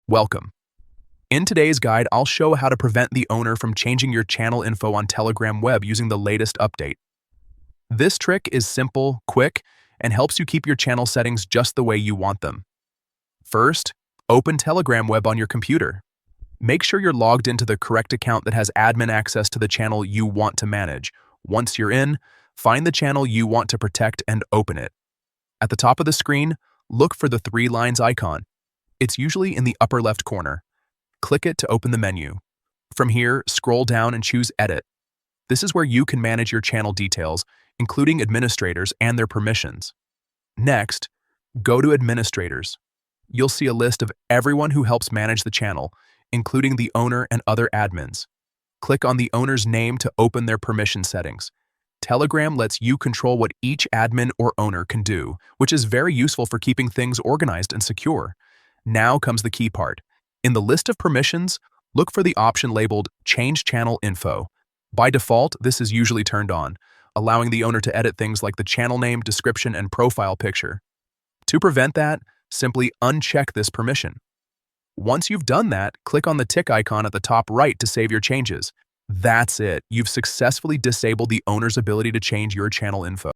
Welcome. In today's guide, I'll show how to prevent the owner from changing your channel info on Telegram web using the latest update. This trick is simple, quick, and helps you keep your channel settings just the way you want them. First, open Telegram web on your computer. Make sure you're logged into the correct account that has admin access to the channel you want to manage. Once you're in, find the channel you want to protect and open it. At the top of the screen, look for the 3 lines icon. It's usually in the upper left corner. Click it to open the menu. From here, scroll down and choose Edit. This is where you can manage your channel details, including administrators and their permissions. Next, go to Administrators. You'll see a list of everyone who helps manage the channel, including the owner and other admins. Click on the owner's name to open their permission settings. Telegram lets you control what each admin or owner can do, which is very useful for keeping things organized and secure. Now comes the key part. In the list of permissions, look for the option labeled Change Channel Info. By default, this is usually turned on, allowing the owner to edit things like the channel name, description, and profile picture. To prevent that, simply uncheck this permission. Once you've done that, click on the tick icon at the top right to save your changes. That's it. You've successfully disabled the owner's ability to change your channel info.